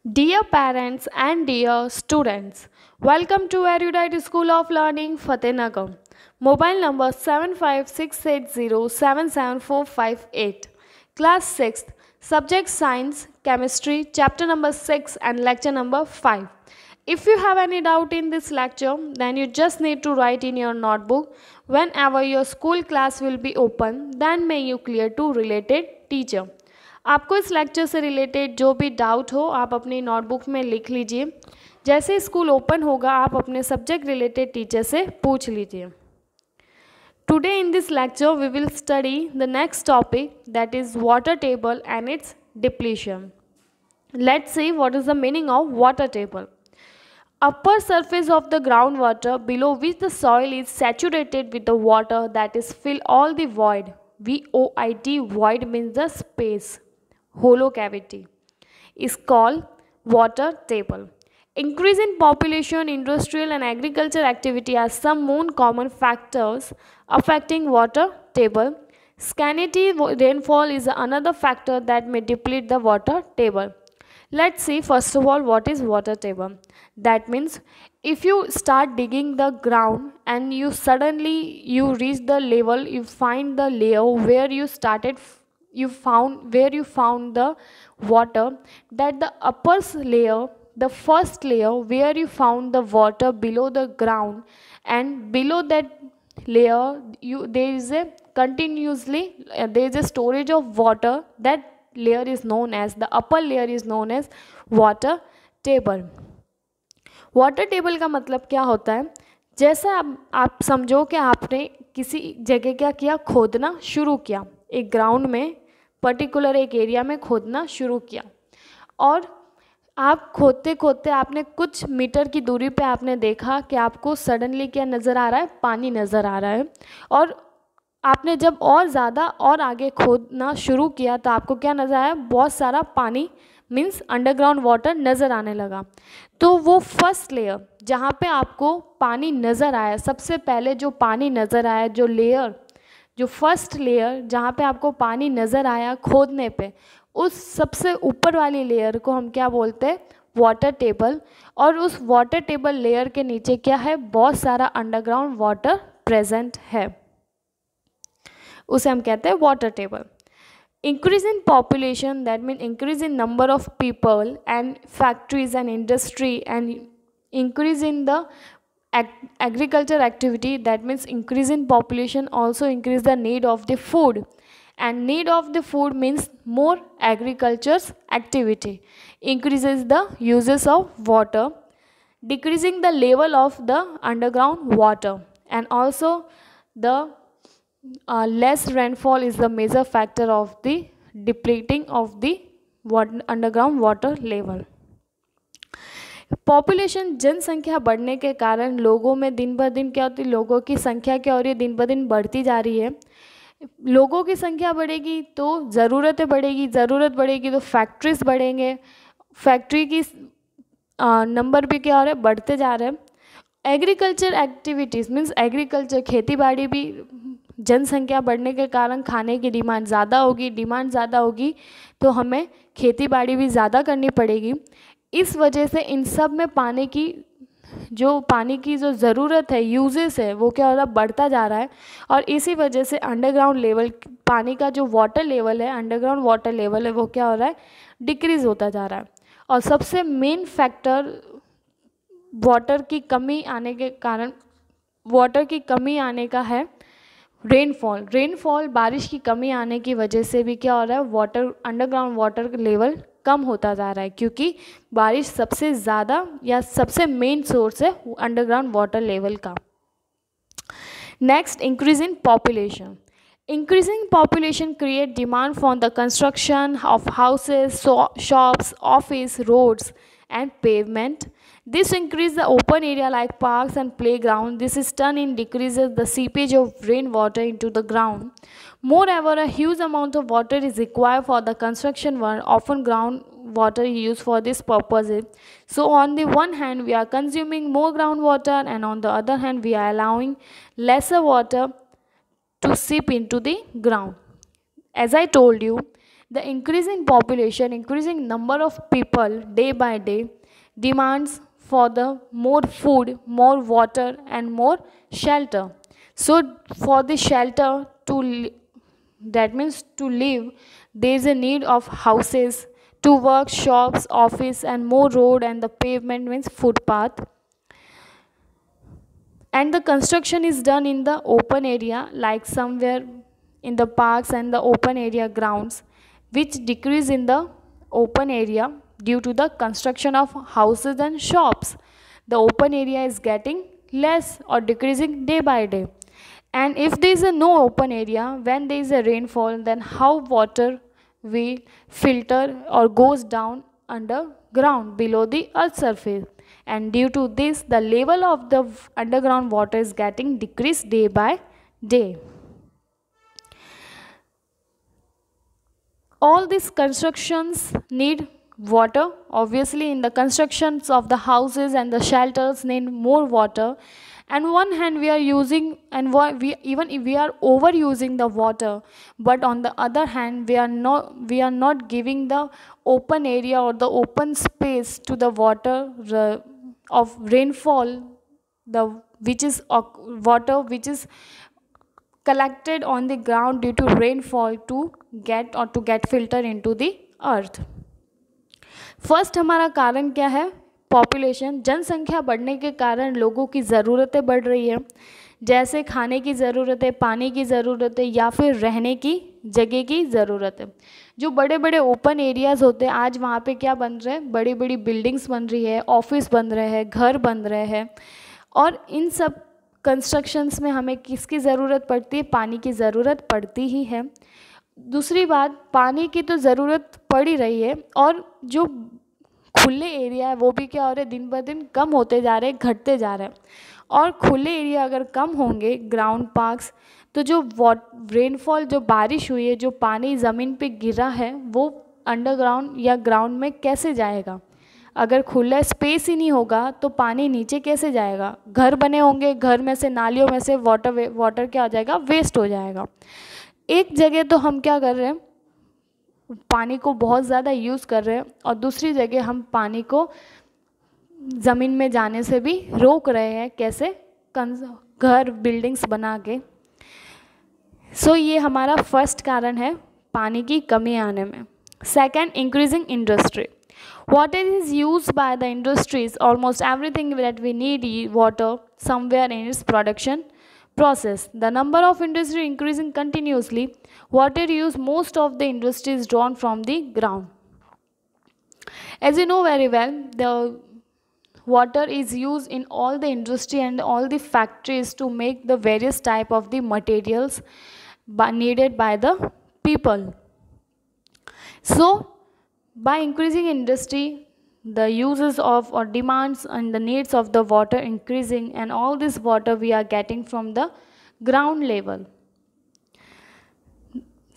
Dear parents and dear students, welcome to Erudite School of Learning, Fatehnagar. Mobile number 7568077458. Class 6th, Subject Science, Chemistry, Chapter number 6 and Lecture number 5. If you have any doubt in this lecture, then you just need to write in your notebook. Whenever your school class will be open, then may you clear to related teacher. आपको इस lecture से related जो भी doubt हो आप अपनी notebook में लिख लीजिए. जैसे स्कूल ओपन होगा आप अपने सब्जेक्ट रिलेटेड टीचर से पूछ लीजिए. Today in this lecture we will study the next topic that is water table and its depletion. Let's see what is the meaning of water table. Upper surface of the groundwater below which the soil is saturated with the water that is fill all the void. VOID, void means the space, hollow cavity, is called water table. Increase in population, industrial and agriculture activity are some known common factors affecting water table. Scanty rainfall is another factor that may deplete the water table. Let's see first of all what is water table. That means if you start digging the ground and you suddenly you reach the level, you find the layer where you started, where you found the water, that the upper layer, the first layer where you found the water below the ground, and below that layer there is a continuously there is a storage of water. That layer is known as, the upper layer is known as water table. Water table का मतलब क्या होता है, जैसा आप समझो कि आपने किसी जगह क्या किया, खोदना शुरू किया, एक ग्राउंड में पर्टिकुलर एक एरिया में खोदना शुरू किया, और आप खोदते खोदते आपने कुछ मीटर की दूरी पे आपने देखा कि आपको सडनली क्या नज़र आ रहा है, पानी नज़र आ रहा है. और आपने जब और ज़्यादा और आगे खोदना शुरू किया तो आपको क्या नज़र आया, बहुत सारा पानी मीन्स अंडरग्राउंड वाटर नज़र आने लगा. तो वो फर्स्ट लेयर जहाँ पे आपको पानी नज़र आया, सबसे पहले जो पानी नज़र आया, जो लेयर, जो फर्स्ट लेयर जहाँ पे आपको पानी नज़र आया खोदने पे, उस सबसे ऊपर वाली लेयर को हम क्या बोलते हैं, वाटर टेबल. और उस वाटर टेबल लेयर के नीचे क्या है, बहुत सारा अंडरग्राउंड वाटर प्रेजेंट है, उसे हम कहते हैं water table. Increase in population, that means increase in number of people and factories and industry, and increase in the agriculture activity, that means increase in population also increase the need of the food, and need of the food means more agriculture's activity, increases the uses of water, decreasing the level of the underground water, and also the less rainfall is the major factor of the depleting of the underground water level. Population, जनसंख्या बढ़ने के कारण लोगों में दिन ब दिन क्या होती है, लोगों की संख्या क्या हो रही है, दिन ब दिन बढ़ती जा रही है. लोगों की संख्या बढ़ेगी तो ज़रूरतें बढ़ेगी, ज़रूरत बढ़ेगी तो फैक्ट्रीज बढ़ेंगे, फैक्ट्री की नंबर भी क्या हो रहा है, बढ़ते जा रहे हैं. एग्रीकल्चर एक्टिविटीज़ मीन्स एग्रीकल्चर, खेती बाड़ी भी, जनसंख्या बढ़ने के कारण खाने की डिमांड ज़्यादा होगी, डिमांड ज़्यादा होगी तो हमें खेती बाड़ी भी ज़्यादा करनी पड़ेगी. इस वजह से इन सब में पानी की जो ज़रूरत है, यूजेस है, वो क्या हो रहा है, बढ़ता जा रहा है. और इसी वजह से अंडरग्राउंड लेवल, पानी का जो वाटर लेवल है, अंडरग्राउंड वाटर लेवल है, वो क्या हो रहा है, डिक्रीज़ होता जा रहा है. और सबसे मेन फैक्टर वाटर की कमी आने के कारण, वाटर की कमी आने का है रेनफॉल. बारिश की कमी आने की वजह से भी क्या हो रहा है, वाटर, अंडरग्राउंड वाटर लेवल कम होता जा रहा है, क्योंकि बारिश सबसे ज़्यादा या सबसे मेन सोर्स है अंडरग्राउंड वाटर लेवल का. Next, increase in population. Increasing population create demand for the construction of houses, shops, office, roads and pavement. This increases the open area like parks and playground. This is turn in decreases the seepage of rainwater into the ground. Moreover, a huge amount of water is required for the construction work. Often groundwater is used for this purpose. So on the one hand, we are consuming more groundwater, and on the other hand, we are allowing lesser water to seep into the ground. As I told you, The increasing population, increasing number of people day by day demands for the more food, more water and more shelter. So for the shelter that means to live, there is a need of houses, to work, shops, office and more road, and the pavement means footpath. And the construction is done in the open area, like somewhere in the parks and the open area grounds, which decrease in the open area due to the construction of houses and shops. The open area is getting less or decreasing day by day. And if there is a no open area, when there is a rainfall, then how water will filter or goes down underground below the earth surface. And due to this, the level of the underground water is getting decreased day by day. All these constructions need water. Obviously, in the constructions of the houses and the shelters need more water. And one hand we are using, and even if we are overusing the water, but on the other hand we are not giving the open area or the open space to the water of rainfall, the which is water which is collected on the ground due to rainfall to get filter into the earth. First हमारा कारण क्या है? Population, जनसंख्या बढ़ने के कारण लोगों की ज़रूरतें बढ़ रही है, जैसे खाने की ज़रूरत है, पानी की ज़रूरत है, या फिर रहने की जगह की ज़रूरत है. जो बड़े बड़े ओपन एरियाज़ होते हैं, आज वहाँ पे क्या बन रहे हैं? बड़ी बड़ी बिल्डिंग्स बन रही है, ऑफिस बन रहे हैं, घर बन रहे हैं. और इन सब कंस्ट्रक्शंस में हमें किसकी ज़रूरत पड़ती है? पानी की ज़रूरत पड़ती ही है. दूसरी बात, पानी की तो ज़रूरत पड़ ही रही है, और जो खुले एरिया है वो भी क्या हो रहे हैं? दिन ब दिन कम होते जा रहे हैं, घटते जा रहे हैं. और खुले एरिया अगर कम होंगे, ग्राउंड पार्क्स, तो जो रेनफॉल, जो बारिश हुई है, जो पानी ज़मीन पे गिरा है, वो अंडरग्राउंड या ग्राउंड में कैसे जाएगा? अगर खुला स्पेस ही नहीं होगा तो पानी नीचे कैसे जाएगा? घर बने होंगे, घर में से, नालियों में से वाटर क्या हो जाएगा? वेस्ट हो जाएगा. एक जगह तो हम क्या कर रहे हैं? पानी को बहुत ज़्यादा यूज़ कर रहे हैं, और दूसरी जगह हम पानी को ज़मीन में जाने से भी रोक रहे हैं. कैसे? घर, बिल्डिंग्स बना के. सो ये हमारा फर्स्ट कारण है पानी की कमी आने में. Second, increasing industry. Water is used by the industries. Almost everything that we need water somewhere in its production process. The number of industry increasing continuously. Water use, most of the industry is drawn from the ground. As you know very well, the water is used in all the industry and all the factories to make the various type of the materials needed by the people. So by increasing industry, the uses of or demands and the needs of the water increasing, and all this water we are getting from the ground level.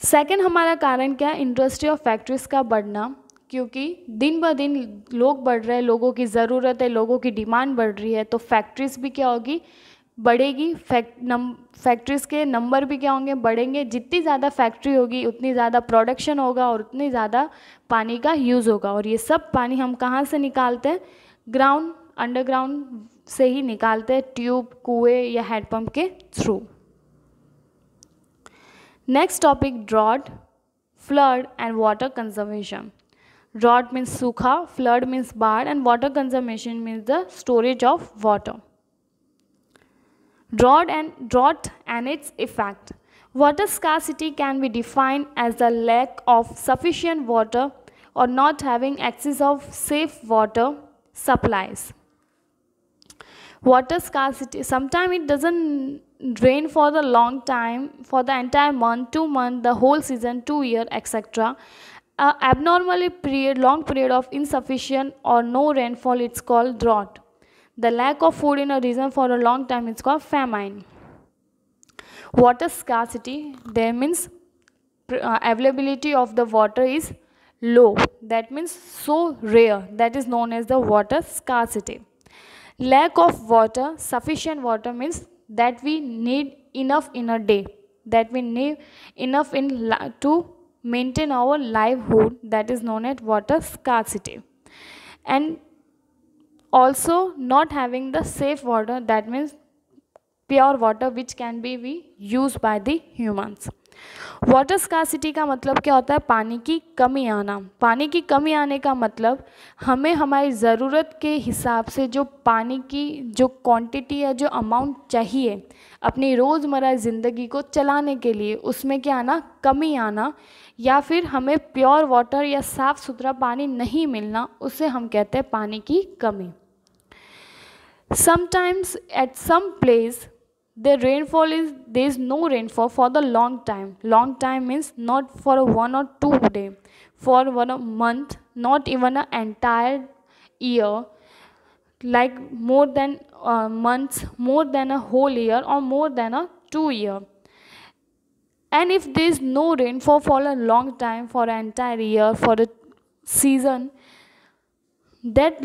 Second हमारा कारण क्या है? Industry और factories का बढ़ना. क्योंकि दिन ब दिन लोग बढ़ रहे हैं, लोगों की ज़रूरत है, लोगों की डिमांड बढ़ रही है, तो फैक्ट्रीज भी क्या होगी? बढ़ेगी. फैक्ट्रीज़ के नंबर भी क्या होंगे? बढ़ेंगे. जितनी ज़्यादा फैक्ट्री होगी उतनी ज़्यादा प्रोडक्शन होगा और उतनी ज़्यादा पानी का यूज़ होगा. और ये सब पानी हम कहाँ से निकालते हैं? ग्राउंड, अंडरग्राउंड से ही निकालते हैं, ट्यूब, कुएं या हैंडपम्प के through. Next topic, drought, flood and water conservation. Drought means सूखा, फ्लड मीन्स बाढ़, and water conservation means the storage of water. Drought and its effect. Water scarcity can be defined as the lack of sufficient water or not having access of safe water supplies. Water scarcity, sometimes it doesn't rain for the long time, for the entire month, 2 months, the whole season, 2 year, etc. Abnormally long period of insufficient or no rainfall, it's called drought. The lack of food in a region for a long time is called famine. Water scarcity, there means availability of the water is low. That means so rare. That is known as the water scarcity. Lack of water, sufficient water means that we need enough in a day. That we need enough to maintain our livelihood, that is known as water scarcity. And also not having the safe water, that means pure water which can be used by the humans. Water scarcity का मतलब क्या होता है? पानी की कमी आना. पानी की कमी आने का मतलब हमें हमारी ज़रूरत के हिसाब से जो पानी की जो क्वांटिटी या जो अमाउंट चाहिए अपनी रोज़मर्रा ज़िंदगी को चलाने के लिए, उसमें क्या आना? कमी आना, या फिर हमें प्योर वाटर या साफ़ सुथरा पानी नहीं मिलना, उसे हम कहते हैं पानी की कमी. Sometimes at some place the rainfall is, there is no rainfall for the long time. Long time means not for 1 or 2 day, for 1 month, not even an entire year, like more than months, more than a whole year, or more than a 2 year. And if there is no rainfall for a long time, for an entire year, for a season, that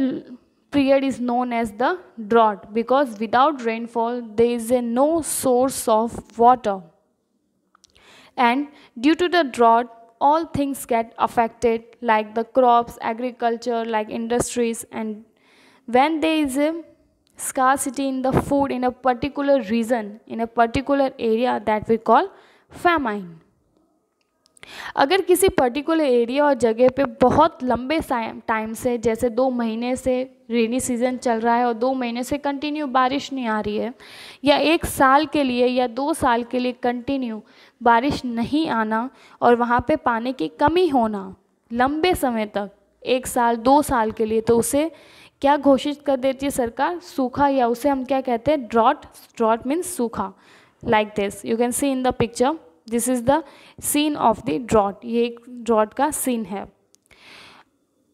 period is known as the drought, because without rainfall there is no source of water, and due to the drought all things get affected, like the crops, agriculture, like industries. And when there is a scarcity in the food in a particular region, in a particular area, that we call famine. अगर किसी particular area और जगह पे बहुत लंबे time से, जैसे 2 महीने से रेनी सीज़न चल रहा है और 2 महीने से कंटिन्यू बारिश नहीं आ रही है, या 1 साल के लिए या 2 साल के लिए कंटिन्यू बारिश नहीं आना, और वहाँ पे पानी की कमी होना लंबे समय तक, 1 साल 2 साल के लिए, तो उसे क्या घोषित कर देती है सरकार? सूखा, या उसे हम क्या कहते हैं? ड्रॉट. ड्रॉट मीन्स सूखा. Like this you can see in the picture, this is the scene of the drought. ये एक ड्रॉट का सीन है.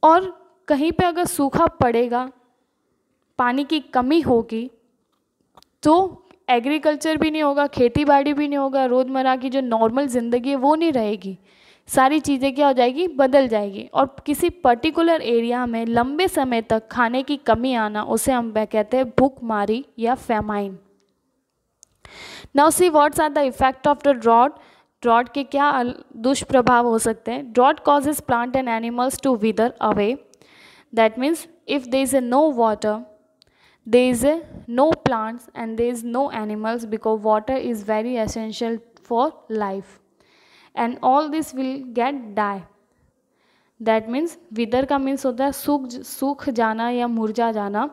और कहीं पे अगर सूखा पड़ेगा, पानी की कमी होगी, तो एग्रीकल्चर भी नहीं होगा, खेती बाड़ी भी नहीं होगा, रोज़मर्रा की जो नॉर्मल ज़िंदगी है वो नहीं रहेगी. सारी चीज़ें क्या हो जाएगी? बदल जाएगी. और किसी पर्टिकुलर एरिया में लंबे समय तक खाने की कमी आना, उसे हम कहते हैं भूखमारी या famine. Now see what's are the effect of the drought. Drought के क्या दुष्प्रभाव हो सकते हैं? Drought causes plant and animals to wither away. That means if there is no water, there is no plants and there is no animals, because water is very essential for life, and all this will get die. That means wither का means होता है सूख जाना या मुरझा जाना.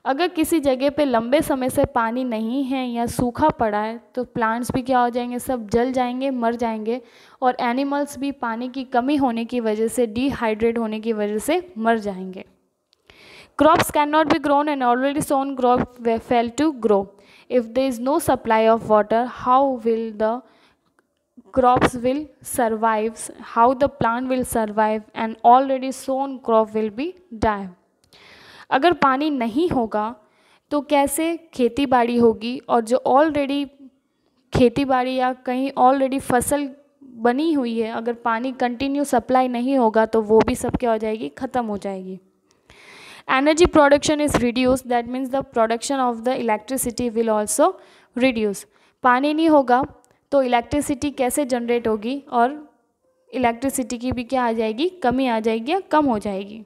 अगर किसी जगह पे लंबे समय से पानी नहीं है या सूखा पड़ा है, तो प्लांट्स भी क्या हो जाएंगे? सब जल जाएंगे, मर जाएंगे, और एनिमल्स भी पानी की कमी होने की वजह से, डिहाइड्रेट होने की वजह से मर जाएंगे. Crops cannot be grown and already sown crop fail to grow. If there is no supply of water, how will the crops will survive? How the plant will survive? And already sown crop will be die. अगर पानी नहीं होगा तो कैसे खेती बाड़ी होगी? और जो ऑलरेडी खेती बाड़ी या कहीं ऑलरेडी फसल बनी हुई है, अगर पानी कंटिन्यू सप्लाई नहीं होगा तो वो भी सब क्या हो जाएगी? ख़त्म हो जाएगी. Energy production is reduced, that means the production of the electricity will also reduce. पानी नहीं होगा तो इलेक्ट्रिसिटी कैसे जनरेट होगी? और इलेक्ट्रिसिटी की भी क्या आ जाएगी? कमी आ जाएगी या कम हो जाएगी.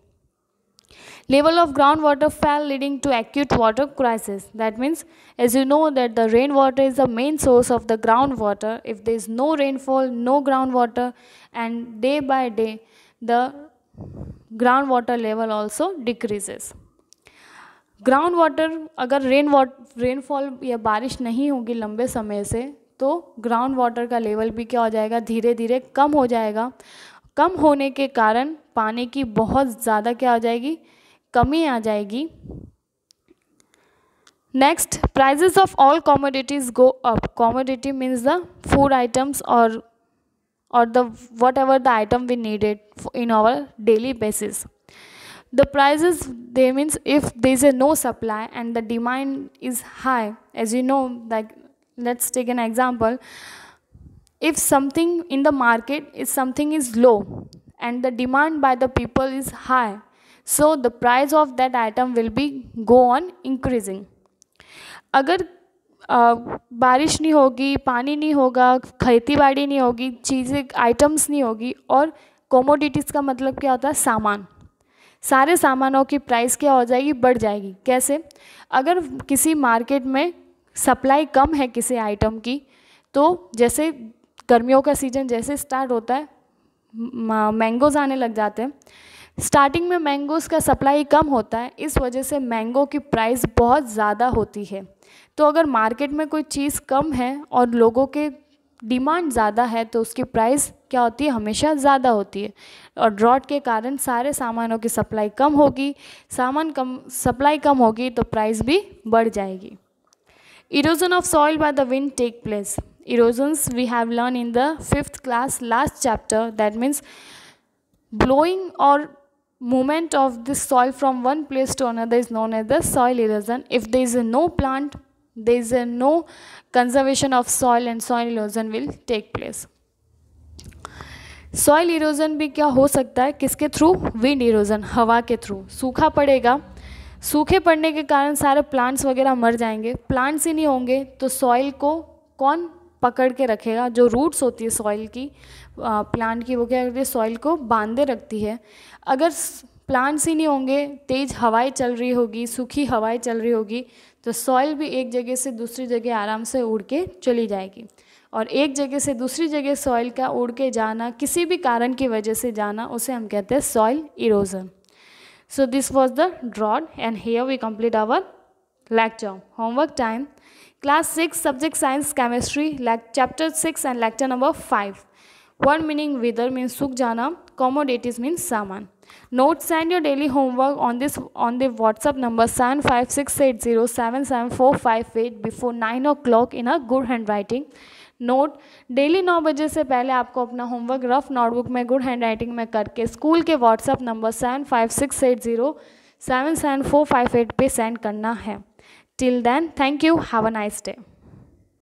Level of groundwater fell leading to acute water crisis. That means, as you know that the rainwater is the main source of the groundwater. If there is no rainfall, no groundwater, and day by day the groundwater level also decreases. Ground अगर rainfall या बारिश नहीं होगी लंबे समय से, तो ground water का लेवल भी क्या हो जाएगा? धीरे धीरे कम हो जाएगा. कम होने के कारण पानी की बहुत ज़्यादा क्या हो जाएगी? कमी आ जाएगी. Next, prices of all commodities go up. Commodity means the food items or the whatever the item we needed in our daily basis. The prices, they means if there is no supply and the demand is high, as you know, like let's take an example. If something in the market is something is low and the demand by the people is high, so the price of that item will be go on increasing. अगर बारिश नहीं होगी, पानी नहीं होगा, खेती बाड़ी नहीं होगी, चीज़ें आइटम्स नहीं होगी। और कोमोडिटीज़ का मतलब क्या होता है? सामान। सारे सामानों की प्राइस क्या हो जाएगी? बढ़ जाएगी। कैसे? अगर किसी मार्केट में सप्लाई कम है किसी आइटम की, तो जैसे गर्मियों का सीज़न जैसे स्टार्ट होता है, मैंगोज़ आने लग जाते हैं। स्टार्टिंग में मैंगोज़ का सप्लाई कम होता है, इस वजह से मैंगो की प्राइस बहुत ज़्यादा होती है। तो अगर मार्केट में कोई चीज़ कम है और लोगों के डिमांड ज़्यादा है, तो उसकी प्राइस क्या होती है? हमेशा ज़्यादा होती है। और ड्रॉट के कारण सारे सामानों की सप्लाई कम होगी, सप्लाई कम होगी तो प्राइस भी बढ़ जाएगी। Erosion of soil by the wind take place. Erosions we have learned in the 5th class last chapter. That means blowing or movement of the soil from one place to another is known as the soil erosion. If there is no plant, there is no conservation of soil and soil erosion will take place. Soil erosion भी क्या हो सकता है? किसके through? Wind erosion, हवा के through. सूखा पड़ेगा, सूखे पड़ने के कारण सारे प्लांट्स वगैरह मर जाएंगे। प्लांट्स ही नहीं होंगे तो सॉइल को कौन पकड़ के रखेगा? जो रूट्स होती है सॉइल की, प्लांट की, वो क्या करती है? सॉइल को बांधे रखती है। अगर प्लांट्स ही नहीं होंगे, तेज़ हवाएं चल रही होगी, सूखी हवाएं चल रही होगी, तो सॉइल भी एक जगह से दूसरी जगह आराम से उड़ के चली जाएगी। और एक जगह से दूसरी जगह सॉइल का उड़ के जाना, किसी भी कारण की वजह से जाना, उसे हम कहते हैं soil erosion. So this was the drought, and here we complete our lecture. Homework time. Class 6, subject science, chemistry, chapter 6 and lecture number 5. Word meaning wither means सूख जाना, commodities means सामान. Note: send your daily homework on the WhatsApp number 7568077458 before 9 o'clock in a good handwriting. Note: daily 9 बजे से पहले आपको अपना homework rough notebook में good hand writing में करके स्कूल के व्हाट्सएप नंबर 7568077458 पे सेंड करना है। Till then, thank you, have a nice day.